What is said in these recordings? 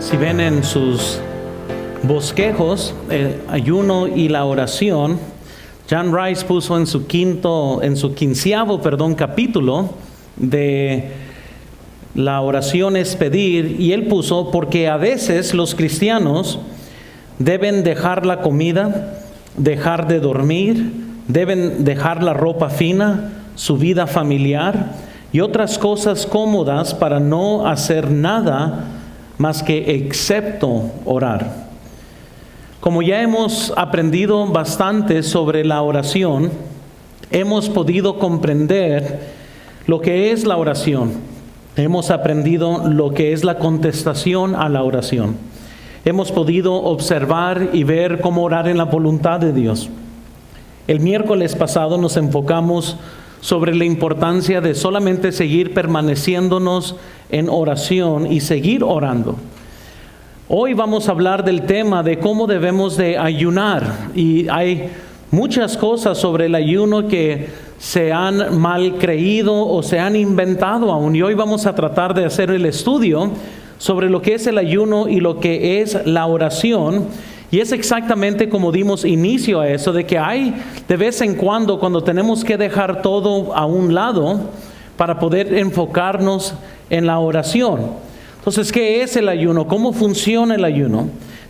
Si ven en sus bosquejos, el ayuno y la oración, John Rice puso en su quinceavo capítulo de la oración es pedir, y él puso, porque a veces los cristianos deben dejar la comida, dejar de dormir, deben dejar la ropa fina, su vida familiar y otras cosas cómodas para no hacer nada más que excepto orar. Como ya hemos aprendido bastante sobre la oración, hemos podido comprender lo que es la oración. Hemos aprendido lo que es la contestación a la oración. Hemos podido observar y ver cómo orar en la voluntad de Dios. El miércoles pasado nos enfocamos sobre la importancia de solamente seguir permaneciéndonos en oración y seguir orando. Hoy vamos a hablar del tema de cómo debemos de ayunar, y hay muchas cosas sobre el ayuno que se han mal creído o se han inventado aún, y hoy vamos a tratar de hacer el estudio sobre lo que es el ayuno y lo que es la oración. Y es exactamente como dimos inicio a eso, de que hay de vez en cuando tenemos que dejar todo a un lado para poder enfocarnos en la oración. Entonces, ¿qué es el ayuno? ¿Cómo funciona el ayuno?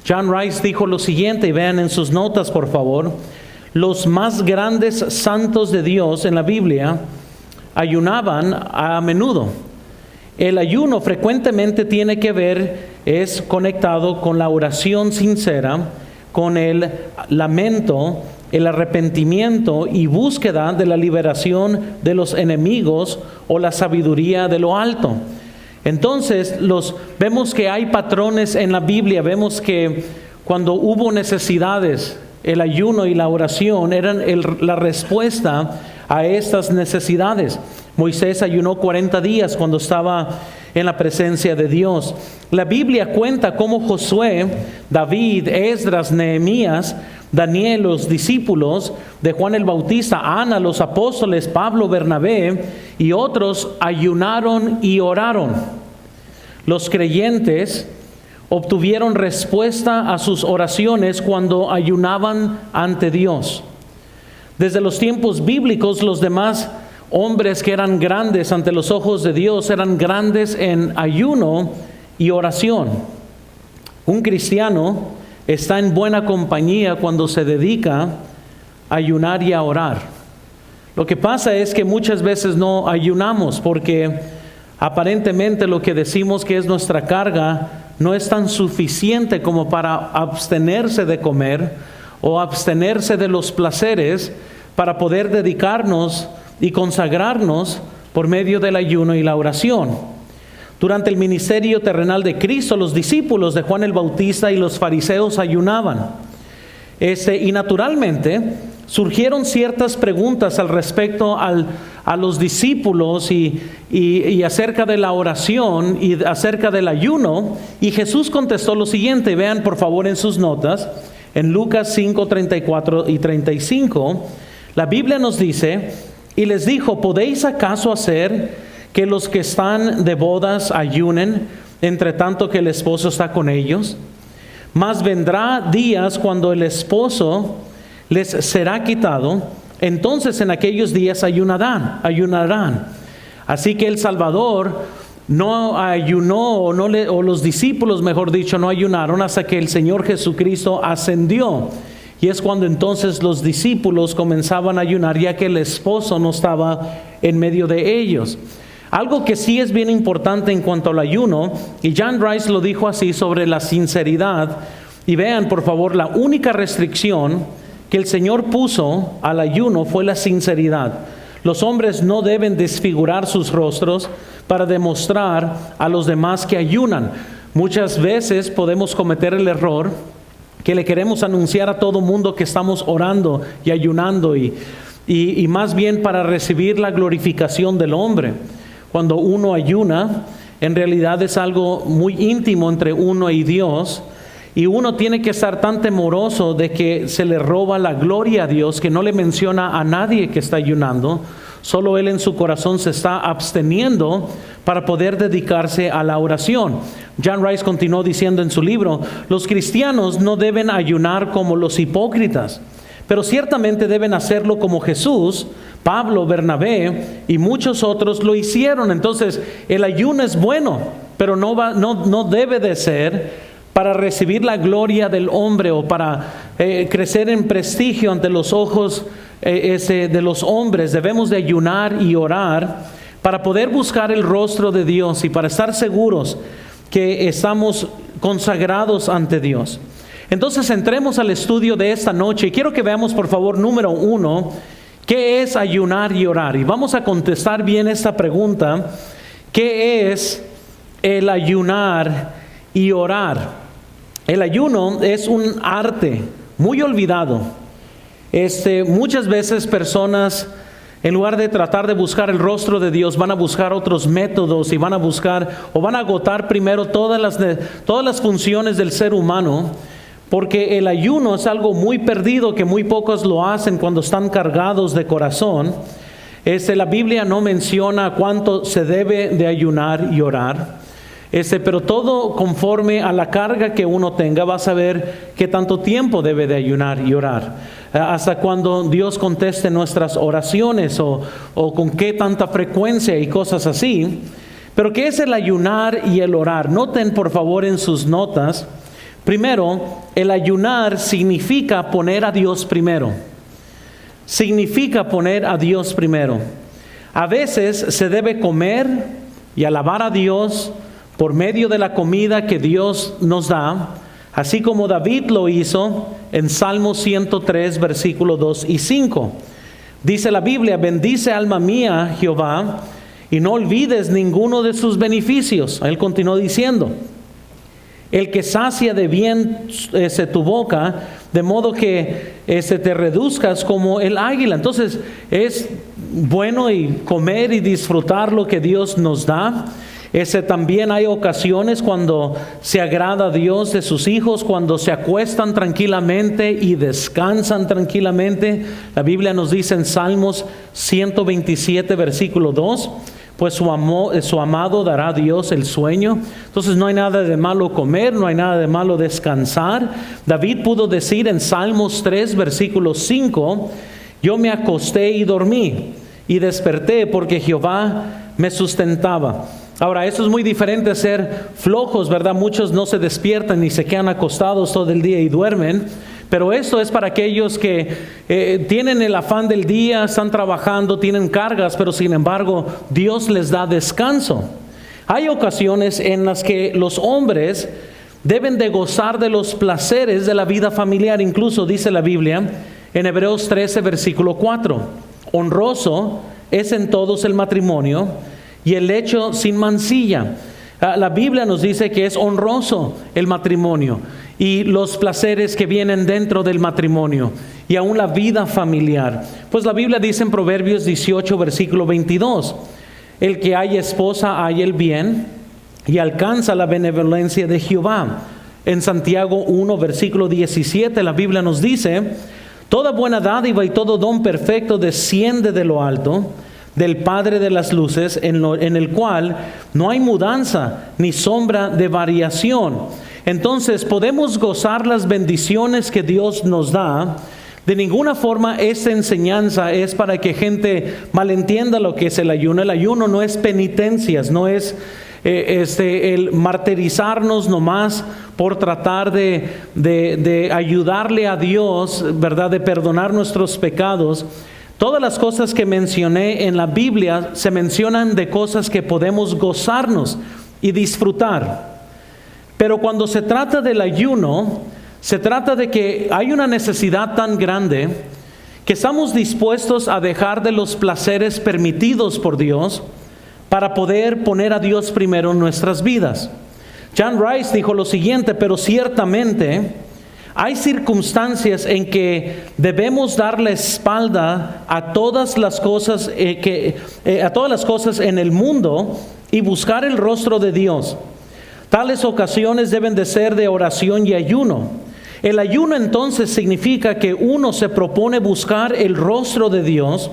John Rice dijo lo siguiente, y vean en sus notas por favor: los más grandes santos de Dios en la Biblia ayunaban a menudo. El ayuno frecuentemente tiene que ver, es conectado con la oración sincera, con el lamento, el arrepentimiento y búsqueda de la liberación de los enemigos o la sabiduría de lo alto. Entonces, vemos que hay patrones en la Biblia. Vemos que cuando hubo necesidades, el ayuno y la oración eran la respuesta a estas necesidades. Moisés ayunó 40 días cuando estaba en la presencia de Dios. La Biblia cuenta cómo Josué, David, Esdras, Nehemías, Daniel, los discípulos de Juan el Bautista, Ana, los apóstoles, Pablo, Bernabé y otros ayunaron y oraron. Los creyentes obtuvieron respuesta a sus oraciones cuando ayunaban ante Dios. Desde los tiempos bíblicos, los demás hombres que eran grandes ante los ojos de Dios eran grandes en ayuno y oración. Un cristiano está en buena compañía cuando se dedica a ayunar y a orar. Lo que pasa es que muchas veces no ayunamos porque aparentemente lo que decimos que es nuestra carga no es tan suficiente como para abstenerse de comer o abstenerse de los placeres para poder dedicarnos y consagrarnos por medio del ayuno y la oración. Durante el ministerio terrenal de Cristo, los discípulos de Juan el Bautista y los fariseos ayunaban. Y naturalmente surgieron ciertas preguntas al respecto a los discípulos y acerca de la oración y acerca del ayuno. Y Jesús contestó lo siguiente. Vean por favor en sus notas, en Lucas 5, 34 y 35, la Biblia nos dice: y les dijo, ¿podéis acaso hacer que los que están de bodas ayunen, entre tanto que el esposo está con ellos? Mas vendrá días cuando el esposo les será quitado, entonces en aquellos días ayunarán. Así que el Salvador no ayunó, o los discípulos, mejor dicho, no ayunaron hasta que el Señor Jesucristo ascendió. Y es cuando entonces los discípulos comenzaban a ayunar, ya que el esposo no estaba en medio de ellos. Algo que sí es bien importante en cuanto al ayuno, y John Rice lo dijo así sobre la sinceridad. Y vean por favor, la única restricción que el Señor puso al ayuno fue la sinceridad. Los hombres no deben desfigurar sus rostros para demostrar a los demás que ayunan. Muchas veces podemos cometer el error que le queremos anunciar a todo mundo que estamos orando y ayunando y más bien para recibir la glorificación del hombre. Cuando uno ayuna, en realidad es algo muy íntimo entre uno y Dios, y uno tiene que estar tan temeroso de que se le roba la gloria a Dios que no le menciona a nadie que está ayunando. Solo él en su corazón se está absteniendo para poder dedicarse a la oración. John Rice continuó diciendo en su libro, los cristianos no deben ayunar como los hipócritas, pero ciertamente deben hacerlo como Jesús, Pablo, Bernabé y muchos otros lo hicieron. Entonces, el ayuno es bueno, pero no debe de ser para recibir la gloria del hombre o para crecer en prestigio ante los ojos de los hombres. Debemos de ayunar y orar para poder buscar el rostro de Dios y para estar seguros que estamos consagrados ante Dios. Entonces entremos al estudio de esta noche y quiero que veamos por favor número 1, ¿qué es ayunar y orar? Y vamos a contestar bien esta pregunta, ¿qué es el ayunar y orar? El ayuno es un arte muy olvidado. Muchas veces personas, en lugar de tratar de buscar el rostro de Dios, van a buscar otros métodos y van a buscar o van a agotar primero todas las funciones del ser humano, porque el ayuno es algo muy perdido que muy pocos lo hacen cuando están cargados de corazón. La Biblia no menciona cuánto se debe de ayunar y orar. Pero todo conforme a la carga que uno tenga, va a saber qué tanto tiempo debe de ayunar y orar. Hasta cuando Dios conteste nuestras oraciones o con qué tanta frecuencia y cosas así. Pero ¿qué es el ayunar y el orar? Noten por favor en sus notas. Primero, el ayunar significa poner a Dios primero. Significa poner a Dios primero. A veces se debe comer y alabar a Dios por medio de la comida que Dios nos da, así como David lo hizo en Salmo 103, versículos 2 y 5. Dice la Biblia, bendice alma mía Jehová, y no olvides ninguno de sus beneficios. Él continuó diciendo, el que sacia de bien tu boca, de modo que te reduzcas como el águila. Entonces es bueno y comer y disfrutar lo que Dios nos da. También hay ocasiones cuando se agrada a Dios de sus hijos, cuando se acuestan tranquilamente y descansan tranquilamente. La Biblia nos dice en Salmos 127, versículo 2, pues su amado dará a Dios el sueño. Entonces no hay nada de malo comer, no hay nada de malo descansar. David pudo decir en Salmos 3, versículo 5, yo me acosté y dormí y desperté porque Jehová me sustentaba. Ahora, eso es muy diferente a ser flojos, ¿verdad? Muchos no se despiertan ni se quedan acostados todo el día y duermen. Pero esto es para aquellos que tienen el afán del día, están trabajando, tienen cargas, pero sin embargo Dios les da descanso. Hay ocasiones en las que los hombres deben de gozar de los placeres de la vida familiar. Incluso dice la Biblia en Hebreos 13, versículo 4, honroso es en todos el matrimonio y el lecho sin mancilla. La Biblia nos dice que es honroso el matrimonio y los placeres que vienen dentro del matrimonio y aún la vida familiar. Pues la Biblia dice en Proverbios 18, versículo 22, el que haya esposa haya el bien y alcanza la benevolencia de Jehová. En Santiago 1, versículo 17, la Biblia nos dice, toda buena dádiva y todo don perfecto desciende de lo alto, del Padre de las luces, en el cual no hay mudanza ni sombra de variación. Entonces podemos gozar las bendiciones que Dios nos da. De ninguna forma esta enseñanza es para que gente malentienda lo que es el ayuno. El ayuno no es penitencias, no es el martirizarnos nomás por tratar de ayudarle a Dios, ¿verdad? De perdonar nuestros pecados. Todas las cosas que mencioné en la Biblia se mencionan de cosas que podemos gozarnos y disfrutar. Pero cuando se trata del ayuno, se trata de que hay una necesidad tan grande que estamos dispuestos a dejar de los placeres permitidos por Dios para poder poner a Dios primero en nuestras vidas. John Rice dijo lo siguiente, pero ciertamente hay circunstancias en que debemos dar la espalda a todas las cosas en el mundo y buscar el rostro de Dios. Tales ocasiones deben de ser de oración y ayuno. El ayuno entonces significa que uno se propone buscar el rostro de Dios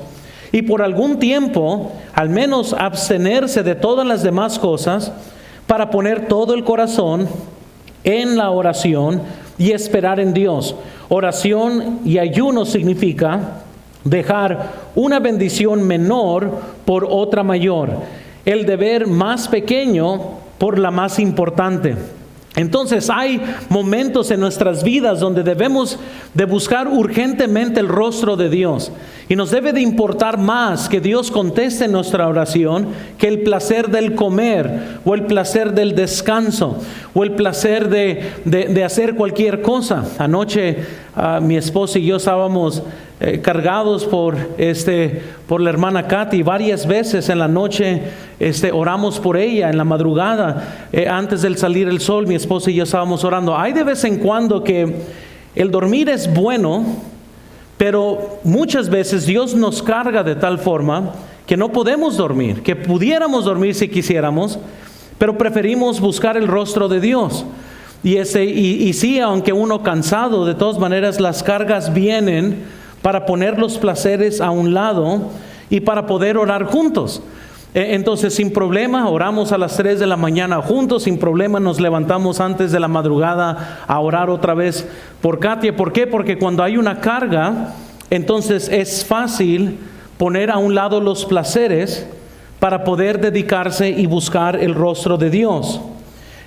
y por algún tiempo, al menos abstenerse de todas las demás cosas, para poner todo el corazón en la oración y esperar en Dios. Oración y ayuno significa dejar una bendición menor por otra mayor, el deber más pequeño por la más importante. Entonces hay momentos en nuestras vidas donde debemos de buscar urgentemente el rostro de Dios. Y nos debe de importar más que Dios conteste nuestra oración que el placer del comer, o el placer del descanso, o el placer de hacer cualquier cosa. Anoche mi esposa y yo estábamos cargados por la hermana Katy. Varias veces en la noche oramos por ella. En la madrugada, antes del salir el sol, mi esposa y yo estábamos orando. Hay de vez en cuando que el dormir es bueno, pero muchas veces Dios nos carga de tal forma que no podemos dormir, que pudiéramos dormir si quisiéramos, pero preferimos buscar el rostro de Dios. Y sí, aunque uno cansado, de todas maneras las cargas vienen para poner los placeres a un lado y para poder orar juntos. Entonces, sin problema, oramos a las 3 de la mañana juntos, sin problema nos levantamos antes de la madrugada a orar otra vez por Katia. ¿Por qué? Porque cuando hay una carga, entonces es fácil poner a un lado los placeres para poder dedicarse y buscar el rostro de Dios.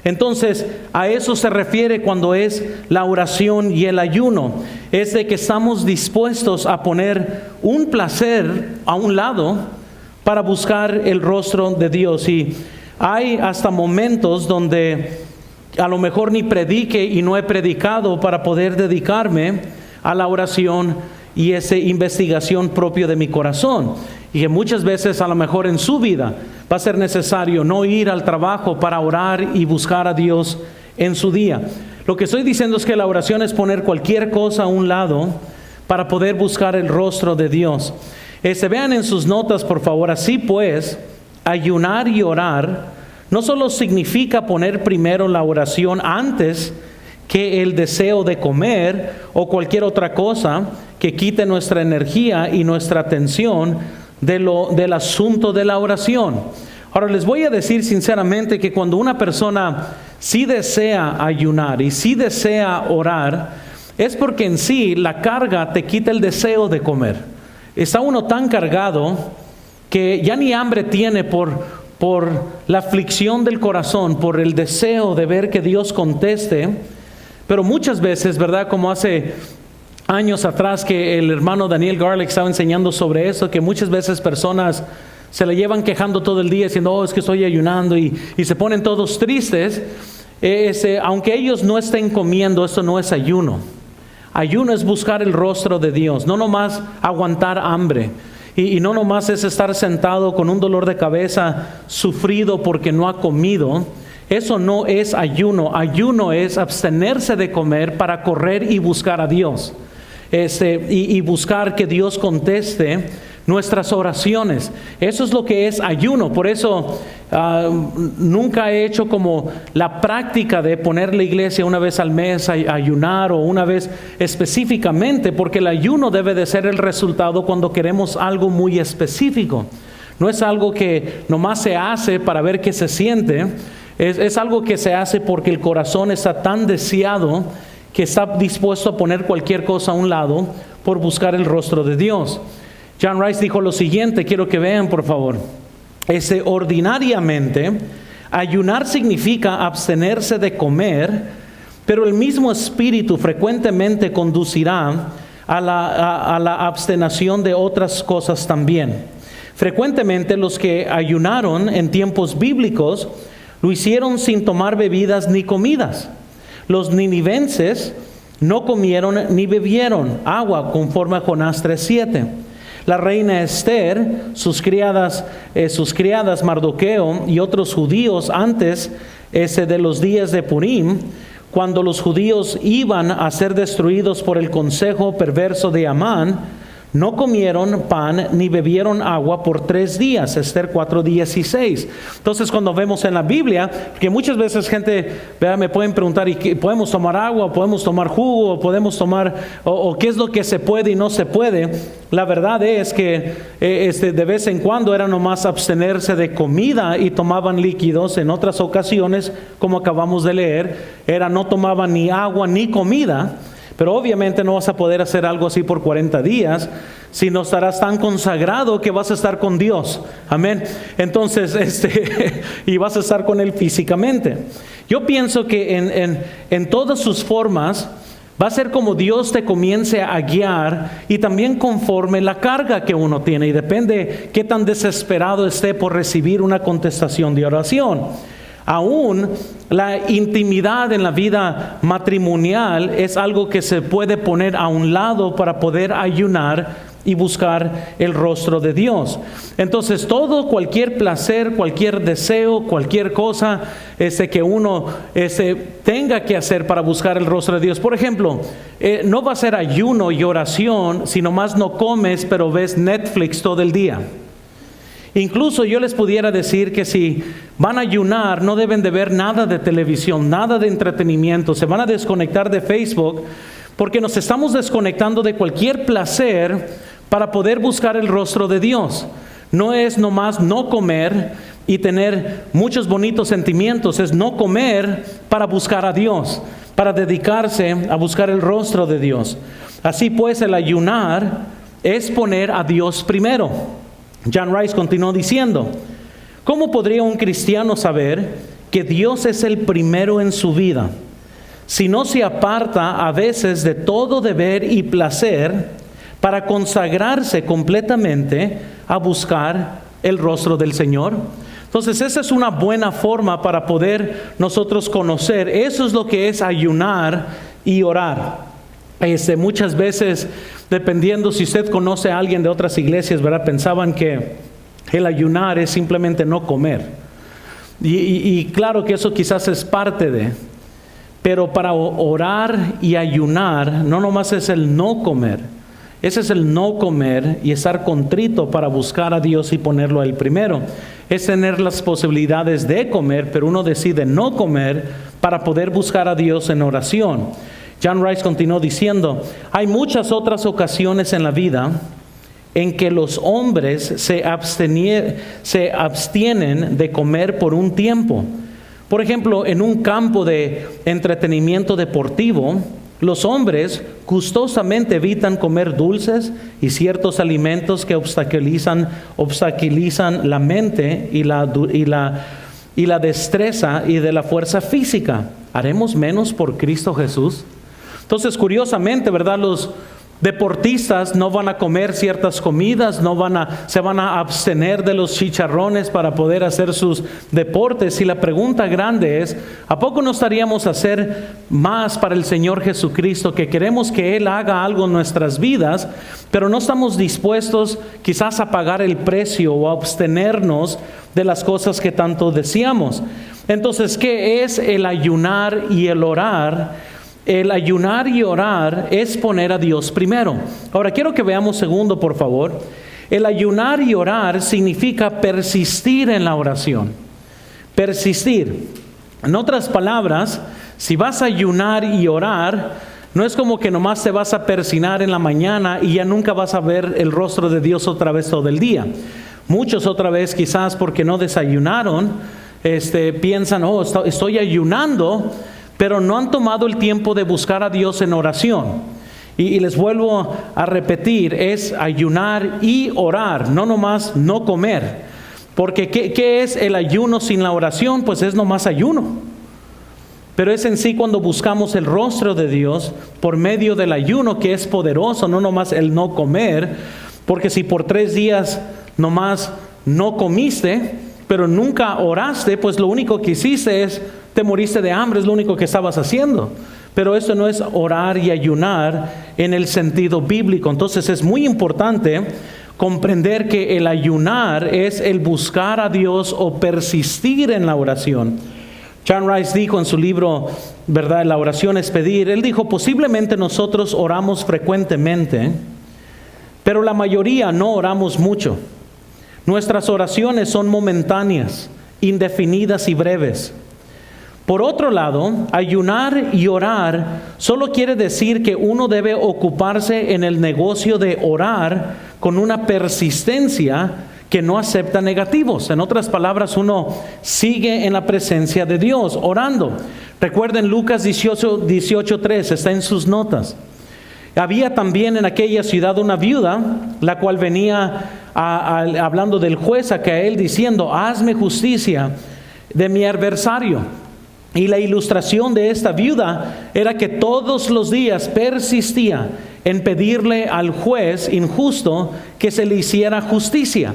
Entonces, a eso se refiere cuando es la oración y el ayuno. Es de que estamos dispuestos a poner un placer a un lado para buscar el rostro de Dios. Y hay hasta momentos donde a lo mejor ni predique y no he predicado para poder dedicarme a la oración y esa investigación propio de mi corazón. Y que muchas veces a lo mejor en su vida va a ser necesario no ir al trabajo para orar y buscar a Dios en su día. Lo que estoy diciendo es que la oración es poner cualquier cosa a un lado para poder buscar el rostro de Dios. Vean en sus notas, por favor. Así pues, ayunar y orar no solo significa poner primero la oración antes que el deseo de comer o cualquier otra cosa que quite nuestra energía y nuestra atención del asunto de la oración. Ahora les voy a decir sinceramente que cuando una persona sí desea ayunar y sí desea orar, es porque en sí la carga te quita el deseo de comer. Está uno tan cargado que ya ni hambre tiene por la aflicción del corazón, por el deseo de ver que Dios conteste. Pero muchas veces, ¿verdad? Como hace años atrás que el hermano Daniel Garlick estaba enseñando sobre eso, que muchas veces personas se le llevan quejando todo el día diciendo, oh, es que estoy ayunando, y se ponen todos tristes. Aunque ellos no estén comiendo, eso no es ayuno. Ayuno es buscar el rostro de Dios, no nomás aguantar hambre. Y no nomás es estar sentado con un dolor de cabeza, sufrido porque no ha comido. Eso no es ayuno. Ayuno es abstenerse de comer para correr y buscar a Dios. Y buscar que Dios conteste nuestras oraciones. Eso es lo que es ayuno. Por eso nunca he hecho como la práctica de poner la iglesia una vez al mes a ayunar, o una vez específicamente, porque el ayuno debe de ser el resultado cuando queremos algo muy específico. No es algo que nomás se hace para ver qué se siente. Es algo que se hace porque el corazón está tan deseado que está dispuesto a poner cualquier cosa a un lado por buscar el rostro de Dios. John Rice dijo lo siguiente, quiero que vean por favor. Ordinariamente, ayunar significa abstenerse de comer, pero el mismo espíritu frecuentemente conducirá a la abstenación de otras cosas también. Frecuentemente los que ayunaron en tiempos bíblicos lo hicieron sin tomar bebidas ni comidas. Los ninivenses no comieron ni bebieron agua, conforme a Jonás 3:7. La reina Esther, sus criadas Mardoqueo y otros judíos antes de los días de Purim, cuando los judíos iban a ser destruidos por el consejo perverso de Amán, no comieron pan ni bebieron agua por 3 días, Esther 4:16. Entonces, cuando vemos en la Biblia, que muchas veces gente me pueden preguntar, ¿y qué, podemos tomar agua, podemos tomar jugo, podemos tomar, o qué es lo que se puede y no se puede? La verdad es que de vez en cuando era nomás abstenerse de comida y tomaban líquidos. En otras ocasiones, como acabamos de leer, no tomaban ni agua ni comida. Pero obviamente no vas a poder hacer algo así por 40 días, si no estarás tan consagrado que vas a estar con Dios. Amén. Entonces, y vas a estar con Él físicamente. Yo pienso que en todas sus formas va a ser como Dios te comience a guiar, y también conforme la carga que uno tiene, y depende qué tan desesperado esté por recibir una contestación de oración. Aún la intimidad en la vida matrimonial es algo que se puede poner a un lado para poder ayunar y buscar el rostro de Dios. Entonces cualquier placer, cualquier deseo, cualquier cosa que uno tenga que hacer para buscar el rostro de Dios. Por ejemplo, no va a ser ayuno y oración si nomás no comes pero ves Netflix todo el día. Incluso yo les pudiera decir que si van a ayunar, no deben de ver nada de televisión, nada de entretenimiento. Se van a desconectar de Facebook, porque nos estamos desconectando de cualquier placer para poder buscar el rostro de Dios. No es nomás no comer y tener muchos bonitos sentimientos, es no comer para buscar a Dios, para dedicarse a buscar el rostro de Dios. Así pues, el ayunar es poner a Dios primero. John Rice continuó diciendo: ¿cómo podría un cristiano saber que Dios es el primero en su vida si no se aparta a veces de todo deber y placer para consagrarse completamente a buscar el rostro del Señor? Entonces, esa es una buena forma para poder nosotros conocer. Eso es lo que es ayunar y orar. Muchas veces, dependiendo si usted conoce a alguien de otras iglesias, ¿verdad?, pensaban que el ayunar es simplemente no comer. Y claro que eso quizás es parte de, pero para orar y ayunar, no nomás es el no comer. Ese es el no comer y estar contrito para buscar a Dios y ponerlo a Él primero. Es tener las posibilidades de comer, pero uno decide no comer para poder buscar a Dios en oración. John Rice continuó diciendo: hay muchas otras ocasiones en la vida en que los hombres se abstienen de comer por un tiempo. Por ejemplo, en un campo de entretenimiento deportivo, los hombres gustosamente evitan comer dulces y ciertos alimentos que obstaculizan la mente y la destreza y de la fuerza física. ¿Haremos menos por Cristo Jesús? Entonces, curiosamente, ¿verdad?, los deportistas no van a comer ciertas comidas, se van a abstener de los chicharrones para poder hacer sus deportes. Y la pregunta grande es: ¿a poco no estaríamos a hacer más para el Señor Jesucristo, que queremos que Él haga algo en nuestras vidas, pero no estamos dispuestos quizás a pagar el precio o a abstenernos de las cosas que tanto deseamos? Entonces, ¿qué es el ayunar y el orar? El ayunar y orar es poner a Dios primero. Ahora quiero que veamos segundo, por favor. El ayunar y orar significa persistir en la oración. Persistir. En otras palabras, si vas a ayunar y orar, no es como que nomás te vas a persignar en la mañana y ya nunca vas a ver el rostro de Dios otra vez todo el día. Muchos otra vez, quizás porque no desayunaron, piensan: oh, estoy ayunando, pero no han tomado el tiempo de buscar a Dios en oración. Y les vuelvo a repetir, es ayunar y orar, no nomás no comer. Porque ¿qué es el ayuno sin la oración? Pues es nomás ayuno. Pero es en sí cuando buscamos el rostro de Dios por medio del ayuno, que es poderoso, no nomás el no comer. Porque si por 3 días nomás no comiste, pero nunca oraste, pues lo único que hiciste es te moriste de hambre, es lo único que estabas haciendo. Pero eso no es orar y ayunar en el sentido bíblico. Entonces es muy importante comprender que el ayunar es el buscar a Dios o persistir en la oración. John Rice dijo en su libro, ¿verdad?, La oración es pedir. Él dijo: posiblemente nosotros oramos frecuentemente, pero la mayoría no oramos mucho. Nuestras oraciones son momentáneas, indefinidas y breves. Por otro lado, ayunar y orar solo quiere decir que uno debe ocuparse en el negocio de orar con una persistencia que no acepta negativos. En otras palabras, uno sigue en la presencia de Dios, orando. Recuerden Lucas 18:3, está en sus notas. Había también en aquella ciudad una viuda, la cual venía hablando del juez a él diciendo, hazme justicia de mi adversario. Y la ilustración de esta viuda era que todos los días persistía en pedirle al juez injusto que se le hiciera justicia.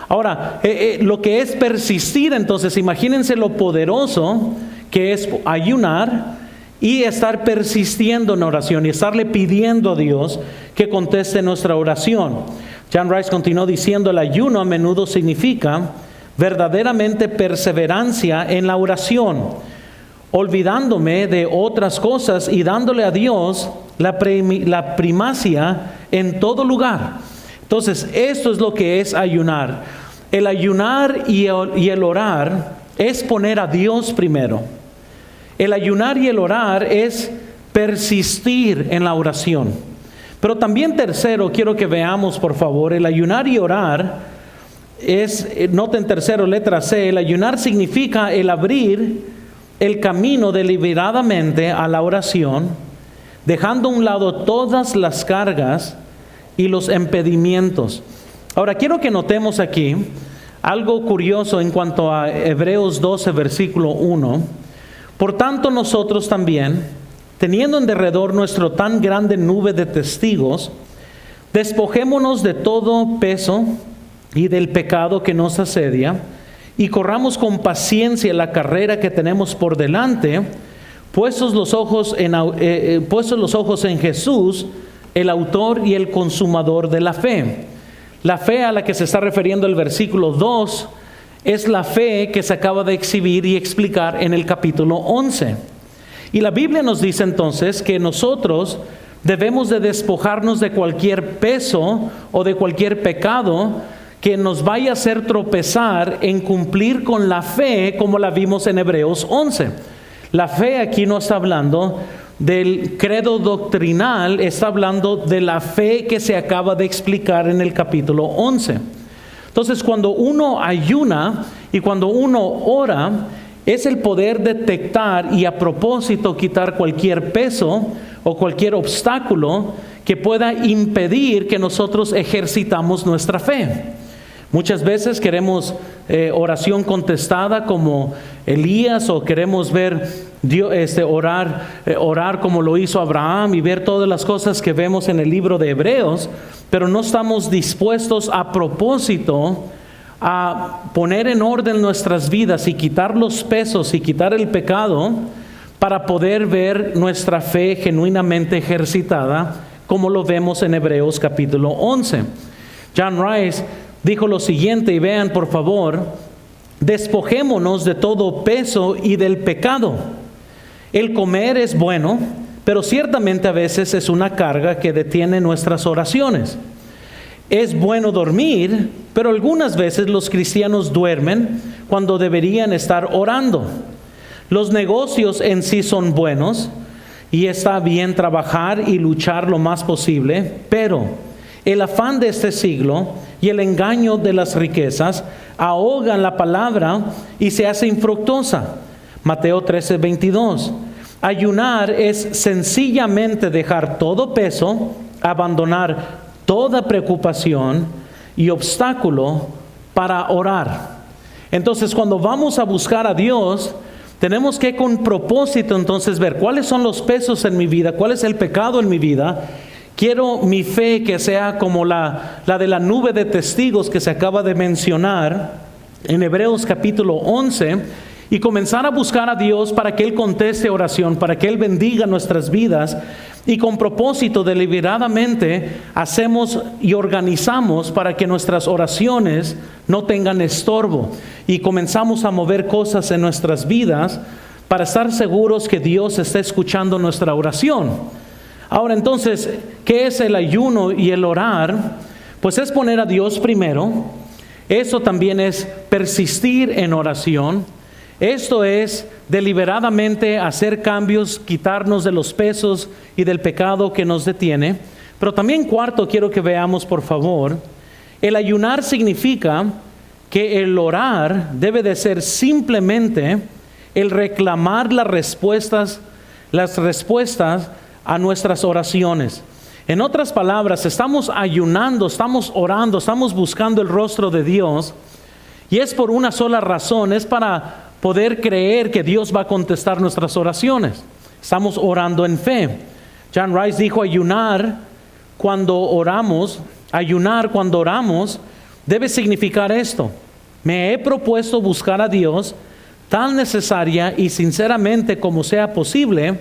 Ahora, lo que es persistir, entonces, imagínense lo poderoso que es ayunar y estar persistiendo en oración y estarle pidiendo a Dios que conteste nuestra oración. John Rice continuó diciendo, el ayuno a menudo significa verdaderamente perseverancia en la oración, olvidándome de otras cosas y dándole a Dios la primacia en todo lugar. Entonces, esto es lo que es ayunar. El ayunar y el orar es poner a Dios primero. El ayunar y el orar es persistir en la oración. Pero también tercero, quiero que veamos por favor, el ayunar y orar es, noten tercero, letra C, el ayunar significa el abrir el camino deliberadamente a la oración, dejando a un lado todas las cargas y los impedimentos. Ahora, quiero que notemos aquí algo curioso en cuanto a Hebreos 12, versículo 1. Por tanto, nosotros también, teniendo en derredor nuestro tan grande nube de testigos, despojémonos de todo peso y del pecado que nos asedia, y corramos con paciencia la carrera que tenemos por delante, puestos los ojos en Jesús, el autor y el consumador de la fe. La fe a la que se está refiriendo el versículo 2 es la fe que se acaba de exhibir y explicar en el capítulo 11. Y la Biblia nos dice entonces que nosotros debemos de despojarnos de cualquier peso o de cualquier pecado que nos vaya a hacer tropezar en cumplir con la fe como la vimos en Hebreos 11. La fe aquí no está hablando del credo doctrinal, está hablando de la fe que se acaba de explicar en el capítulo 11. Entonces, cuando uno ayuna y cuando uno ora, es el poder detectar y a propósito quitar cualquier peso o cualquier obstáculo que pueda impedir que nosotros ejercitamos nuestra fe. Muchas veces queremos oración contestada como Elías, o queremos ver Dios, orar como lo hizo Abraham y ver todas las cosas que vemos en el libro de Hebreos, pero no estamos dispuestos a propósito a poner en orden nuestras vidas y quitar los pesos y quitar el pecado para poder ver nuestra fe genuinamente ejercitada, como lo vemos en Hebreos capítulo 11. John Rice dijo lo siguiente, y vean por favor, despojémonos de todo peso y del pecado. El comer es bueno, pero ciertamente a veces es una carga que detiene nuestras oraciones. Es bueno dormir, pero algunas veces los cristianos duermen cuando deberían estar orando. Los negocios en sí son buenos y está bien trabajar y luchar lo más posible, pero el afán de este siglo y el engaño de las riquezas ahogan la palabra y se hace infructuosa. Mateo 13:22. Ayunar es sencillamente dejar todo peso, abandonar toda preocupación y obstáculo para orar. Entonces, cuando vamos a buscar a Dios, tenemos que con propósito entonces ver cuáles son los pesos en mi vida, cuál es el pecado en mi vida. Quiero mi fe que sea como la de la nube de testigos que se acaba de mencionar en Hebreos capítulo 11, y comenzar a buscar a Dios para que Él conteste oración, para que Él bendiga nuestras vidas, y con propósito deliberadamente hacemos y organizamos para que nuestras oraciones no tengan estorbo, y comenzamos a mover cosas en nuestras vidas para estar seguros que Dios está escuchando nuestra oración. Ahora entonces, ¿qué es el ayuno y el orar? Pues es poner a Dios primero. Eso también es persistir en oración. Esto es deliberadamente hacer cambios, quitarnos de los pesos y del pecado que nos detiene. Pero también cuarto, quiero que veamos por favor, el ayunar significa que el orar debe de ser simplemente el reclamar las respuestas a nuestras oraciones. En otras palabras, estamos ayunando, estamos orando, estamos buscando el rostro de Dios, y es por una sola razón, es para poder creer que Dios va a contestar nuestras oraciones. Estamos orando en fe. John Rice dijo, ayunar cuando oramos debe significar esto: me he propuesto buscar a Dios tan necesaria y sinceramente como sea posible,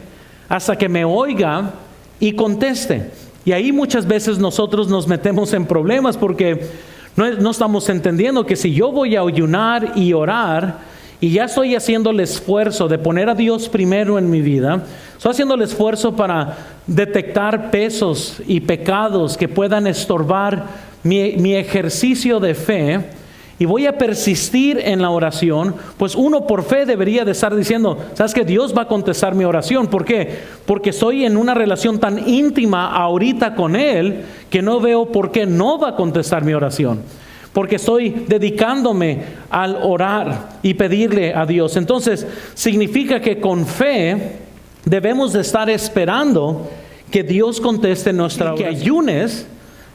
hasta que me oiga y conteste. Y ahí muchas veces nosotros nos metemos en problemas porque no estamos entendiendo que si yo voy a ayunar y orar y ya estoy haciendo el esfuerzo de poner a Dios primero en mi vida, estoy haciendo el esfuerzo para detectar pesos y pecados que puedan estorbar mi ejercicio de fe, y voy a persistir en la oración, pues uno por fe debería de estar diciendo, ¿sabes qué? Dios va a contestar mi oración. ¿Por qué? Porque estoy en una relación tan íntima ahorita con Él que no veo por qué no va a contestar mi oración. Porque estoy dedicándome al orar y pedirle a Dios. Entonces, significa que con fe debemos de estar esperando que Dios conteste nuestra oración. Que ayunes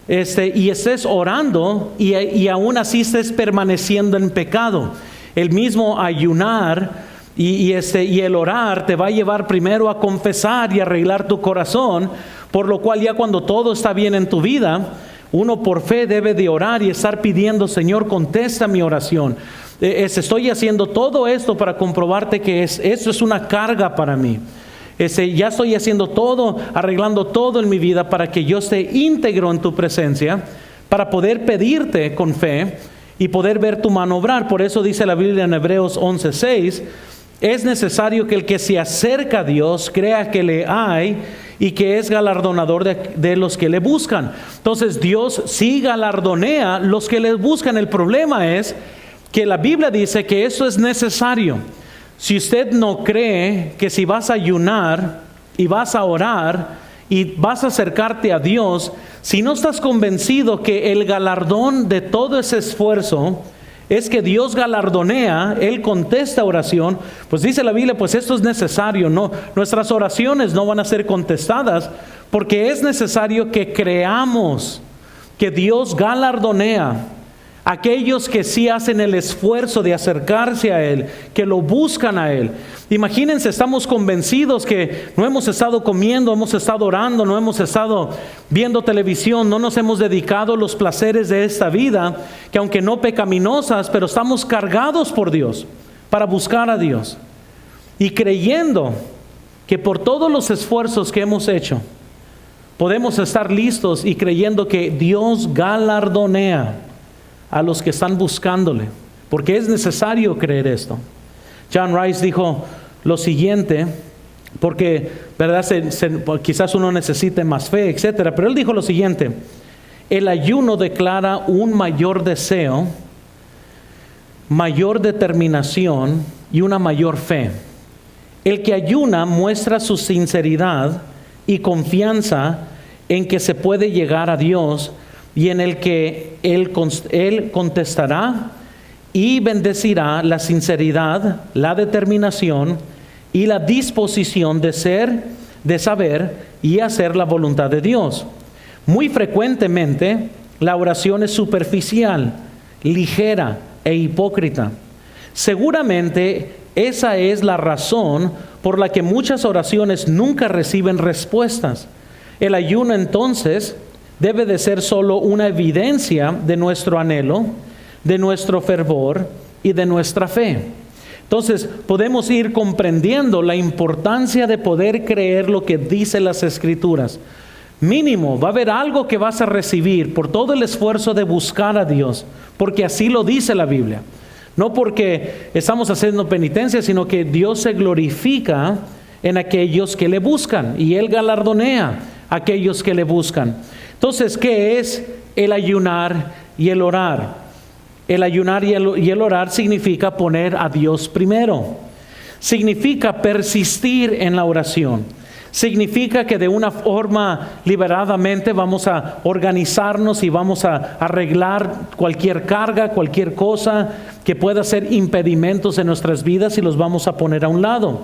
y estés orando y aún así estés permaneciendo en pecado. El mismo ayunar y el orar te va a llevar primero a confesar y arreglar tu corazón, por lo cual ya cuando todo está bien en tu vida, uno por fe debe de orar y estar pidiendo, Señor, contesta mi oración. Estoy haciendo todo esto para comprobarte que esto es una carga para mí. Ya estoy haciendo todo, arreglando todo en mi vida para que yo esté íntegro en tu presencia, para poder pedirte con fe y poder ver tu mano obrar. Por eso dice la Biblia en Hebreos 11:6, es necesario que el que se acerca a Dios crea que le hay y que es galardonador de los que le buscan. Entonces Dios sí galardonea los que le buscan. El problema es que la Biblia dice que eso es necesario. Si usted no cree que si vas a ayunar y vas a orar y vas a acercarte a Dios, si no estás convencido que el galardón de todo ese esfuerzo es que Dios galardonea, Él contesta oración, pues dice la Biblia, pues esto es necesario. No, nuestras oraciones no van a ser contestadas porque es necesario que creamos que Dios galardonea aquellos que sí hacen el esfuerzo de acercarse a Él, que lo buscan a Él. Imagínense, estamos convencidos que no hemos estado comiendo, hemos estado orando, no hemos estado viendo televisión, no nos hemos dedicado a los placeres de esta vida, que aunque no pecaminosas, pero estamos cargados por Dios para buscar a Dios. Y creyendo que por todos los esfuerzos que hemos hecho, podemos estar listos y creyendo que Dios galardonea a los que están buscándole, porque es necesario creer esto. John Rice dijo lo siguiente, porque ¿verdad? Quizás uno necesite más fe, etcétera, pero él dijo lo siguiente: el ayuno declara un mayor deseo, mayor determinación y una mayor fe. El que ayuna muestra su sinceridad y confianza en que se puede llegar a Dios, y en el que Él contestará y bendecirá la sinceridad, la determinación y la disposición de ser, de saber y hacer la voluntad de Dios. Muy frecuentemente la oración es superficial, ligera e hipócrita. Seguramente esa es la razón por la que muchas oraciones nunca reciben respuestas. El ayuno entonces debe de ser solo una evidencia de nuestro anhelo, de nuestro fervor y de nuestra fe. Entonces podemos ir comprendiendo la importancia de poder creer lo que dicen las Escrituras. Mínimo, va a haber algo que vas a recibir por todo el esfuerzo de buscar a Dios, porque así lo dice la Biblia. No porque estamos haciendo penitencia, sino que Dios se glorifica en aquellos que le buscan y Él galardonea a aquellos que le buscan. Entonces, ¿qué es el ayunar y el orar? El ayunar y el orar significa poner a Dios primero. Significa persistir en la oración. Significa que de una forma liberadamente vamos a organizarnos y vamos a arreglar cualquier carga, cualquier cosa que pueda ser impedimentos en nuestras vidas y los vamos a poner a un lado.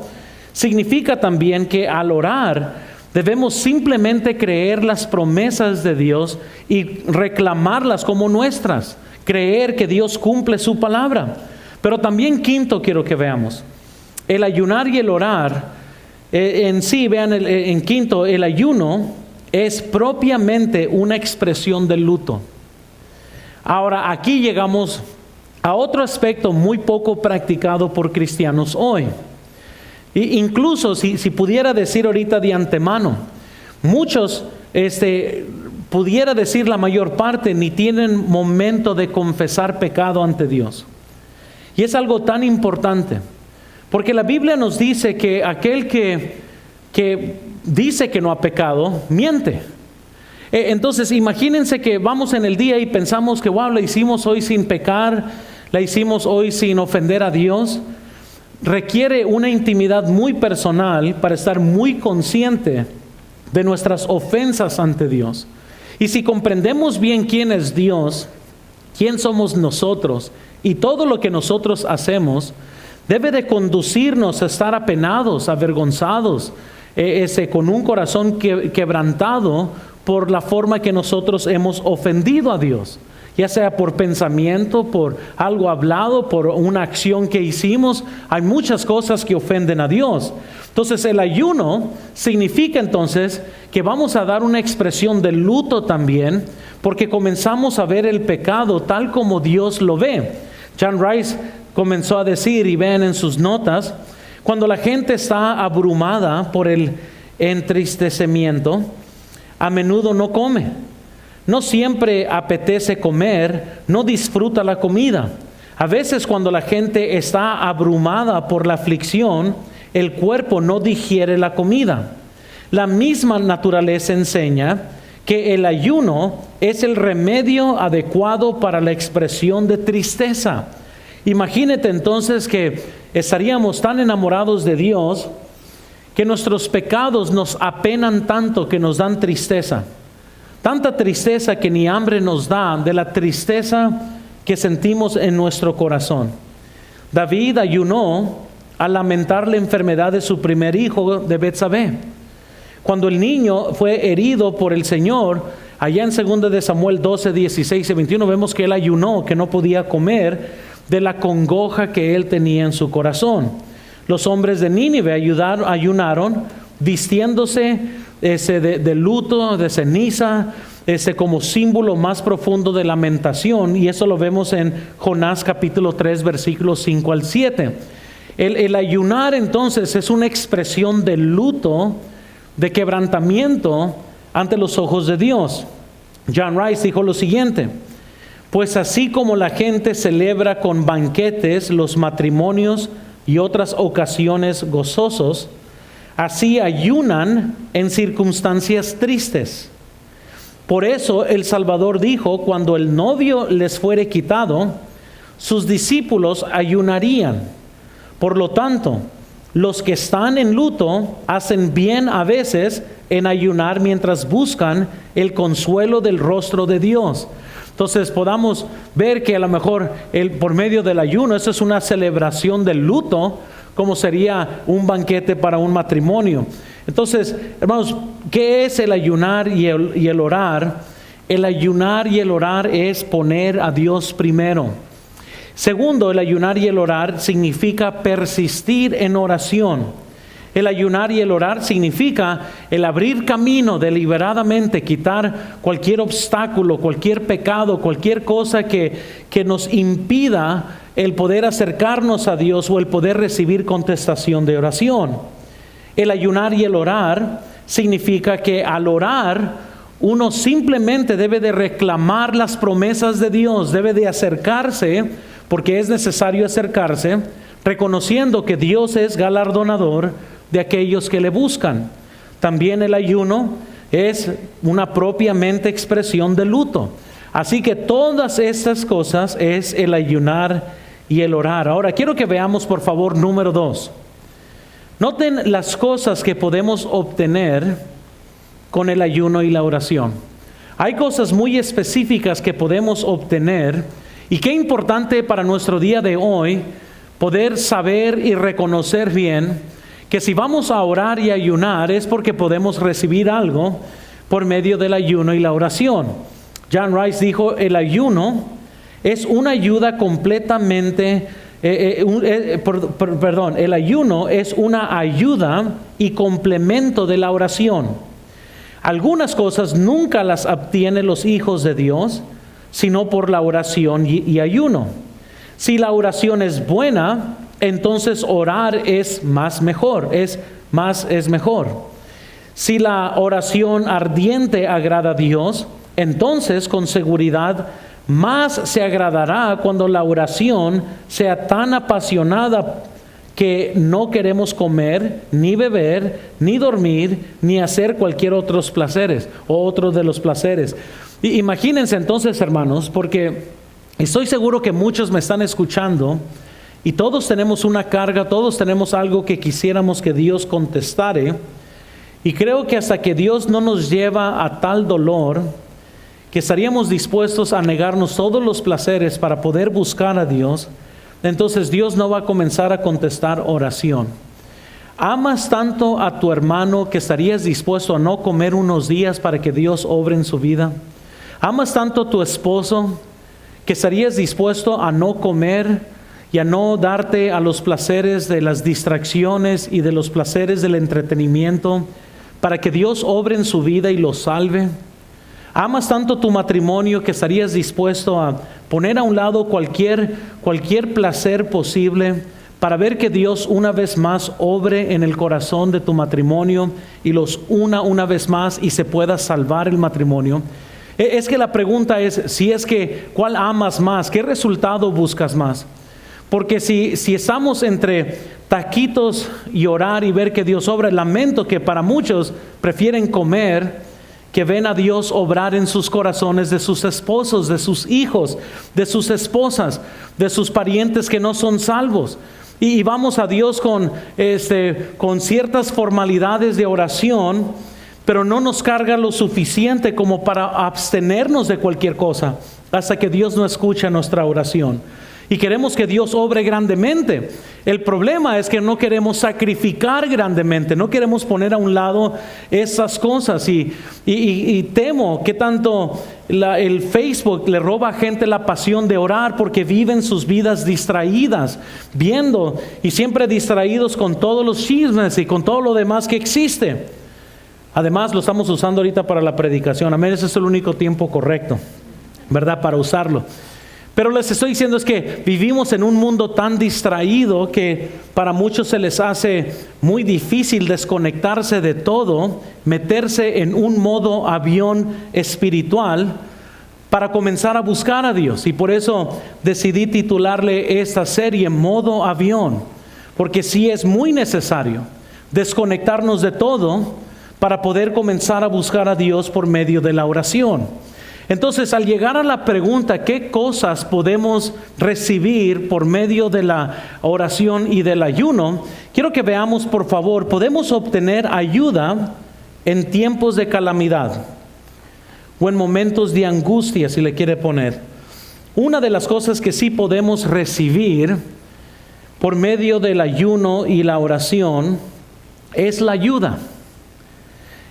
Significa también que al orar debemos simplemente creer las promesas de Dios y reclamarlas como nuestras. Creer que Dios cumple su palabra. Pero también quinto quiero que veamos. El ayunar y el orar en sí, vean en quinto, el ayuno es propiamente una expresión del luto. Ahora, aquí llegamos a otro aspecto muy poco practicado por cristianos hoy. Incluso si pudiera decir ahorita de antemano, muchos, pudiera decir la mayor parte, ni tienen momento de confesar pecado ante Dios. Y es algo tan importante. Porque la Biblia nos dice que aquel que dice que no ha pecado, miente. Entonces, imagínense que vamos en el día y pensamos que, wow, la hicimos hoy sin pecar, la hicimos hoy sin ofender a Dios. Requiere una intimidad muy personal para estar muy consciente de nuestras ofensas ante Dios. Y si comprendemos bien quién es Dios, quién somos nosotros y todo lo que nosotros hacemos, debe de conducirnos a estar apenados, avergonzados, con un corazón quebrantado por la forma que nosotros hemos ofendido a Dios. Ya sea por pensamiento, por algo hablado, por una acción que hicimos. Hay muchas cosas que ofenden a Dios. Entonces el ayuno significa entonces que vamos a dar una expresión de luto también, porque comenzamos a ver el pecado tal como Dios lo ve. John Rice comenzó a decir, y vean en sus notas, cuando la gente está abrumada por el entristecimiento, a menudo no come. No siempre apetece comer, no disfruta la comida. A veces cuando la gente está abrumada por la aflicción, el cuerpo no digiere la comida. La misma naturaleza enseña que el ayuno es el remedio adecuado para la expresión de tristeza. Imagínate entonces que estaríamos tan enamorados de Dios que nuestros pecados nos apenan tanto que nos dan tristeza. Tanta tristeza que ni hambre nos da de la tristeza que sentimos en nuestro corazón. David ayunó al lamentar la enfermedad de su primer hijo de Betsabé. Cuando el niño fue herido por el Señor, allá en 2 de Samuel 12, 16 y 21, vemos que él ayunó, que no podía comer de la congoja que él tenía en su corazón. Los hombres de Nínive ayunaron vistiéndose de luto, de ceniza, como símbolo más profundo de lamentación, y eso lo vemos en Jonás capítulo 3 versículos 5 al 7. El ayunar entonces es una expresión de luto, de quebrantamiento ante los ojos de Dios. John Rice dijo lo siguiente: pues así como la gente celebra con banquetes los matrimonios y otras ocasiones gozosos, así ayunan en circunstancias tristes. Por eso el Salvador dijo, cuando el novio les fuere quitado, sus discípulos ayunarían. Por lo tanto, los que están en luto hacen bien a veces en ayunar mientras buscan el consuelo del rostro de Dios. Entonces podamos ver que a lo mejor por medio del ayuno, eso es una celebración del luto, como sería un banquete para un matrimonio. Entonces, hermanos, ¿qué es el ayunar y el orar? El ayunar y el orar es poner a Dios primero. Segundo, el ayunar y el orar significa persistir en oración. El ayunar y el orar significa el abrir camino deliberadamente, quitar cualquier obstáculo, cualquier pecado, cualquier cosa que nos impida el poder acercarnos a Dios o el poder recibir contestación de oración. El ayunar y el orar significa que al orar uno simplemente debe de reclamar las promesas de Dios, debe de acercarse, porque es necesario acercarse, reconociendo que Dios es galardonador de aquellos que le buscan. También el ayuno es una propiamente expresión de luto. Así que todas estas cosas es el ayunar y el orar. Ahora quiero que veamos por favor número 2. Noten las cosas que podemos obtener con el ayuno y la oración. Hay cosas muy específicas que podemos obtener y qué importante para nuestro día de hoy poder saber y reconocer bien que si vamos a orar y ayunar es porque podemos recibir algo por medio del ayuno y la oración. John Rice dijo, el ayuno es una ayuda completamente, el ayuno es una ayuda y complemento de la oración. Algunas cosas nunca las obtienen los hijos de Dios, sino por la oración y ayuno. Si la oración es buena, entonces orar es mejor. Si la oración ardiente agrada a Dios, entonces con seguridad más se agradará cuando la oración sea tan apasionada que no queremos comer, ni beber, ni dormir, ni hacer cualquier otro de los placeres. Y imagínense entonces, hermanos, porque estoy seguro que muchos me están escuchando y todos tenemos una carga, todos tenemos algo que quisiéramos que Dios contestare. Y creo que hasta que Dios no nos lleva a tal dolor, que estaríamos dispuestos a negarnos todos los placeres para poder buscar a Dios, entonces Dios no va a comenzar a contestar oración. ¿Amas tanto a tu hermano que estarías dispuesto a no comer unos días para que Dios obre en su vida? ¿Amas tanto a tu esposo que estarías dispuesto a no comer y a no darte a los placeres de las distracciones y de los placeres del entretenimiento para que Dios obre en su vida y lo salve? ¿Amas tanto tu matrimonio que estarías dispuesto a poner a un lado cualquier placer posible para ver que Dios una vez más obre en el corazón de tu matrimonio y los una vez más y se pueda salvar el matrimonio? Es que la pregunta es, ¿cuál amas más? ¿Qué resultado buscas más? Porque si estamos entre taquitos y orar y ver que Dios obra, lamento que para muchos prefieren comer que ven a Dios obrar en sus corazones de sus esposos, de sus hijos, de sus esposas, de sus parientes que no son salvos. Y vamos a Dios con ciertas formalidades de oración, pero no nos carga lo suficiente como para abstenernos de cualquier cosa hasta que Dios no escucha nuestra oración. Y queremos que Dios obre grandemente. El problema es que no queremos sacrificar grandemente, no queremos poner a un lado esas cosas. Y temo que tanto el Facebook le roba a gente la pasión de orar porque viven sus vidas distraídas, viendo y siempre distraídos con todos los chismes y con todo lo demás que existe. Además, lo estamos usando ahorita para la predicación. Amén, ese es el único tiempo correcto, ¿verdad? Para usarlo. Pero les estoy diciendo es que vivimos en un mundo tan distraído que para muchos se les hace muy difícil desconectarse de todo, meterse en un modo avión espiritual para comenzar a buscar a Dios. Y por eso decidí titularle esta serie Modo Avión, porque sí es muy necesario desconectarnos de todo para poder comenzar a buscar a Dios por medio de la oración. Entonces, al llegar a la pregunta, ¿qué cosas podemos recibir por medio de la oración y del ayuno? Quiero que veamos, por favor, podemos obtener ayuda en tiempos de calamidad o en momentos de angustia, si le quiere poner. Una de las cosas que sí podemos recibir por medio del ayuno y la oración es la ayuda.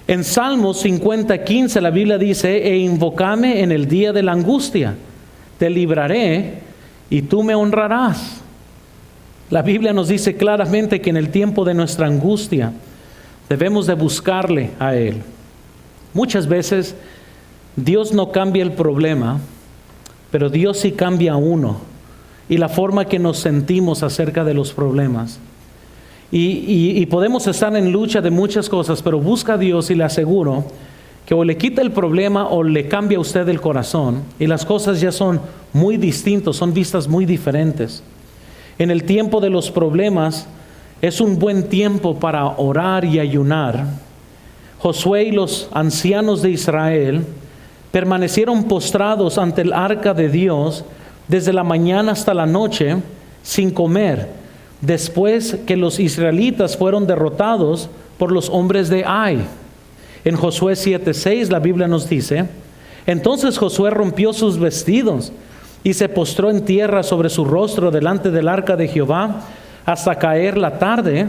En Salmos 50:15 la Biblia dice, e invócame en el día de la angustia, te libraré y tú me honrarás. La Biblia nos dice claramente que en el tiempo de nuestra angustia debemos de buscarle a Él. Muchas veces Dios no cambia el problema, pero Dios sí cambia a uno y la forma que nos sentimos acerca de los problemas. Y podemos estar en lucha de muchas cosas, pero busca a Dios y le aseguro que o le quita el problema o le cambia a usted el corazón y las cosas ya son muy distintas, son vistas muy diferentes. En el tiempo de los problemas es un buen tiempo para orar y ayunar. Josué y los ancianos de Israel permanecieron postrados ante el arca de Dios desde la mañana hasta la noche sin comer, después que los israelitas fueron derrotados por los hombres de Ai. En Josué 7:6 la Biblia nos dice: entonces Josué rompió sus vestidos y se postró en tierra sobre su rostro delante del arca de Jehová hasta caer la tarde,